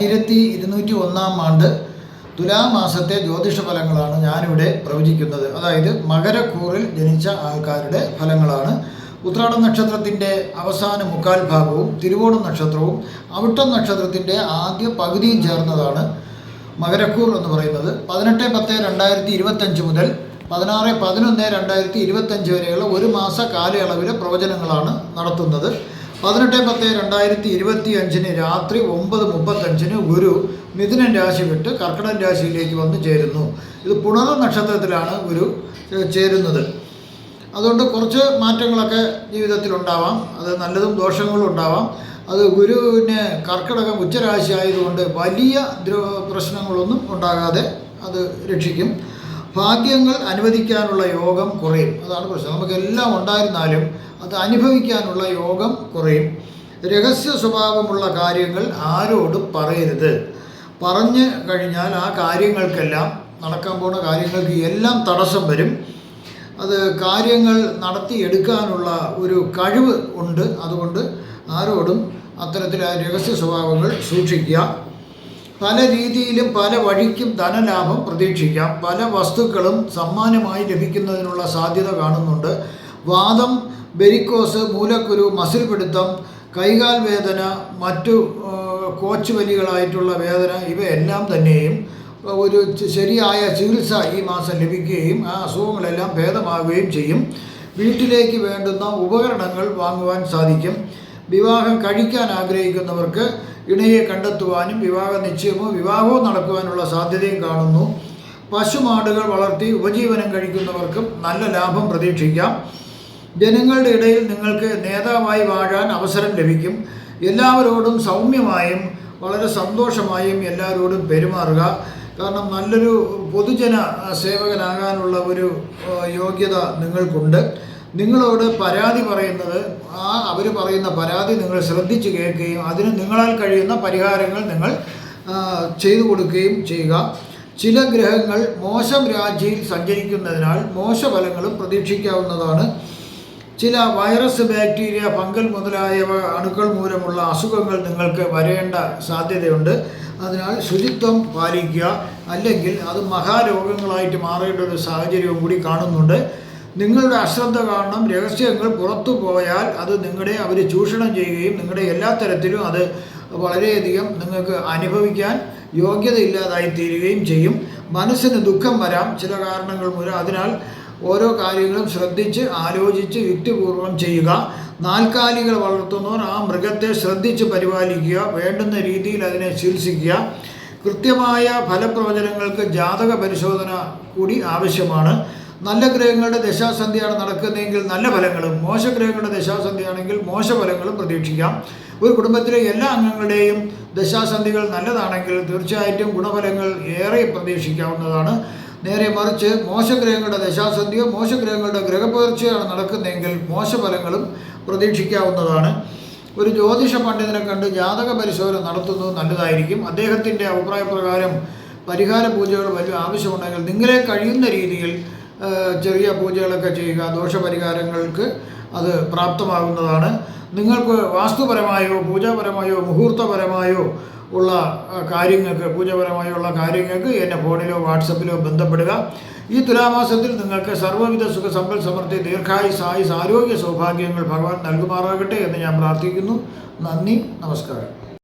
1201 ആണ്ട് തുലാമാസത്തെ ജ്യോതിഷ ഫലങ്ങളാണ് ഞാനിവിടെ പ്രവചിക്കുന്നത്. അതായത് മകരക്കൂറിൽ ജനിച്ച ആൾക്കാരുടെ ഫലങ്ങളാണ്. ഉത്രാടം നക്ഷത്രത്തിൻ്റെ അവസാന മുക്കാൽ ഭാഗവും തിരുവോണം നക്ഷത്രവും അവിട്ടം നക്ഷത്രത്തിൻ്റെ ആദ്യ പകുതിയും ചേർന്നതാണ് മകരക്കൂർ എന്ന് പറയുന്നത്. 18-10-2025 മുതൽ 16-11-2025 വരെയുള്ള ഒരു മാസ കാലയളവിലെ പ്രവചനങ്ങളാണ് നടത്തുന്നത്. 18-10-2025 രാത്രി 9:35 ഗുരു മിഥുനൻ രാശി വിട്ട് കർക്കിടക രാശിയിലേക്ക് വന്ന് ചേരുന്നു. ഇത് പുണർ നക്ഷത്രത്തിലാണ് ഗുരു ചേരുന്നത്. അതുകൊണ്ട് കുറച്ച് മാറ്റങ്ങളൊക്കെ ജീവിതത്തിലുണ്ടാവാം. അത് നല്ലതും ദോഷങ്ങളും ഉണ്ടാവാം. അത് ഗുരുവിന് കർക്കിടകം ഉച്ചരാശി ആയതുകൊണ്ട് വലിയ പ്രശ്നങ്ങളൊന്നും ഉണ്ടാകാതെ അത് രക്ഷിക്കും. ഭാഗ്യങ്ങൾ അനുവദിക്കാനുള്ള യോഗം കുറയും. അതാണ് പ്രശ്നം. നമുക്കെല്ലാം ഉണ്ടായിരുന്നാലും അത് അനുഭവിക്കാനുള്ള യോഗം കുറയും. രഹസ്യ സ്വഭാവമുള്ള കാര്യങ്ങൾ ആരോടും പറയരുത്. പറഞ്ഞു കഴിഞ്ഞാൽ ആ കാര്യങ്ങൾക്കെല്ലാം, നടക്കാൻ പോകുന്ന കാര്യങ്ങൾക്ക് എല്ലാം തടസ്സം വരും. അത് കാര്യങ്ങൾ നടത്തിയെടുക്കാനുള്ള ഒരു കഴിവ് ഉണ്ട്. അതുകൊണ്ട് ആരോടും അത്തരത്തിൽ ആ രഹസ്യ സ്വഭാവങ്ങൾ സൂക്ഷിക്കുക. പല രീതിയിലും പല വഴിക്കും ധനലാഭം പ്രതീക്ഷിക്കാം. പല വസ്തുക്കളും സമ്മാനമായി ലഭിക്കുന്നതിനുള്ള സാധ്യത കാണുന്നുണ്ട്. വാദം, വെരിക്കോസ്, മൂലക്കുരു, മസിൽ പിടുത്തം, കൈകാൽ വേദന, മറ്റു കോച്ച് വലികളായിട്ടുള്ള വേദന, ഇവയെല്ലാം തന്നെയും ഒരു ശരിയായ ചികിത്സ ഈ മാസം ലഭിക്കുകയും ആ അസുഖങ്ങളെല്ലാം ഭേദമാകുകയും ചെയ്യും. വീട്ടിലേക്ക് വേണ്ടുന്ന ഉപകരണങ്ങൾ വാങ്ങുവാൻ സാധിക്കും. വിവാഹം കഴിക്കാൻ ആഗ്രഹിക്കുന്നവർക്ക് ഇണയെ കണ്ടെത്തുവാനും വിവാഹ നിശ്ചയമോ വിവാഹവും നടക്കുവാനുള്ള സാധ്യതയും കാണുന്നു. പശുമാടുകൾ വളർത്തി ഉപജീവനം കഴിക്കുന്നവർക്കും നല്ല ലാഭം പ്രതീക്ഷിക്കാം. ജനങ്ങളുടെ ഇടയിൽ നിങ്ങൾക്ക് നേതാവായി വാഴാൻ അവസരം ലഭിക്കും. എല്ലാവരോടും സൗമ്യമായും വളരെ സന്തോഷമായും എല്ലാവരോടും പെരുമാറുക. കാരണം നല്ലൊരു പൊതുജന സേവകനാകാനുള്ള ഒരു യോഗ്യത നിങ്ങൾക്കുണ്ട്. നിങ്ങളോട് പരാതി പറയുന്നത്, അവർ പറയുന്ന പരാതി നിങ്ങൾ ശ്രദ്ധിച്ച് കേൾക്കുകയും അതിന് നിങ്ങളാൽ കഴിയുന്ന പരിഹാരങ്ങൾ നിങ്ങൾ ചെയ്തു കൊടുക്കുകയും ചെയ്യുക. ചില ഗ്രഹങ്ങൾ മോശം രാശിയിൽ സഞ്ചരിക്കുന്നതിനാൽ മോശഫലങ്ങളും പ്രതീക്ഷിക്കാവുന്നതാണ്. ചില വൈറസ്, ബാക്ടീരിയ, ഫംഗൽ മുതലായവ അണുക്കൾ മൂലമുള്ള അസുഖങ്ങൾ നിങ്ങൾക്ക് വരേണ്ട സാധ്യതയുണ്ട്. അതിനാൽ ശുചിത്വം പാലിക്കുക. അല്ലെങ്കിൽ അത് മഹാരോഗങ്ങളായിട്ട് മാറേണ്ട ഒരു സാഹചര്യവും കൂടി കാണുന്നുണ്ട്. നിങ്ങളുടെ അശ്രദ്ധ കാരണം രഹസ്യങ്ങൾ പുറത്തു പോയാൽ അത് അവർ ചൂഷണം ചെയ്യുകയും നിങ്ങളുടെ എല്ലാ തരത്തിലും അത് വളരെയധികം നിങ്ങൾക്ക് അനുഭവിക്കാൻ യോഗ്യതയില്ലാതായി തീരുകയും ചെയ്യും. മനസ്സിന് ദുഃഖം വരാം ചില കാരണങ്ങൾ മൂലം. അതിനാൽ ഓരോ കാര്യങ്ങളും ശ്രദ്ധിച്ച് ആലോചിച്ച് യുക്തിപൂർവം ചെയ്യുക. നാൽക്കാലികൾ വളർത്തുന്നവർ ആ മൃഗത്തെ ശ്രദ്ധിച്ച് പരിപാലിക്കുക. വേണ്ടുന്ന രീതിയിൽ അതിനെ ചികിത്സിക്കുക. കൃത്യമായ ഫലപ്രവചനങ്ങൾക്ക് ജാതക പരിശോധന കൂടി ആവശ്യമാണ്. നല്ല ഗ്രഹങ്ങളുടെ ദശാസന്ധിയാണ് നടക്കുന്നതെങ്കിൽ നല്ല ഫലങ്ങളും, മോശഗ്രഹങ്ങളുടെ ദശാസന്ധിയാണെങ്കിൽ മോശഫലങ്ങളും പ്രതീക്ഷിക്കാം. ഒരു കുടുംബത്തിലെ എല്ലാ അംഗങ്ങളുടെയും ദശാസന്ധികൾ നല്ലതാണെങ്കിൽ തീർച്ചയായിട്ടും ഗുണഫലങ്ങൾ ഏറെ പ്രതീക്ഷിക്കാവുന്നതാണ്. നേരെ മറിച്ച് മോശഗ്രഹങ്ങളുടെ ദശാസന്ധിയോ മോശഗ്രഹങ്ങളുടെ ഗ്രഹപ്പകർച്ചയാണ് നടക്കുന്നതെങ്കിൽ മോശഫലങ്ങളും പ്രതീക്ഷിക്കാവുന്നതാണ്. ഒരു ജ്യോതിഷ പണ്ഡിതനെ കണ്ട് ജാതക പരിശോധന നടത്തുന്നത് നല്ലതായിരിക്കും. അദ്ദേഹത്തിൻ്റെ അഭിപ്രായപ്രകാരം പരിഹാര പൂജകൾ വലിയ ആവശ്യമുണ്ടെങ്കിൽ നിങ്ങളെ കഴിയുന്ന രീതിയിൽ ചെറിയ പൂജകളൊക്കെ ചെയ്യുക. ദോഷപരിഹാരങ്ങൾക്ക് അത് പ്രാപ്തമാകുന്നതാണ്. നിങ്ങൾക്ക് വാസ്തുപരമായോ പൂജാപരമായോ മുഹൂർത്തപരമായോ ഉള്ള കാര്യങ്ങൾക്ക്, പൂജപരമായുള്ള കാര്യങ്ങൾക്ക് എന്നെ ഫോണിലോ വാട്സപ്പിലോ ബന്ധപ്പെടുക. ഈ തുലാമാസത്തിൽ നിങ്ങൾക്ക് സർവ്വവിധ സുഖ സമ്പൽ സമൃദ്ധി, ദീർഘായുസ്, ആയുസ്, ആരോഗ്യ സൗഭാഗ്യങ്ങൾ ഭഗവാൻ നൽകുമാറാകട്ടെ എന്ന് ഞാൻ പ്രാർത്ഥിക്കുന്നു. നന്ദി, നമസ്കാരം.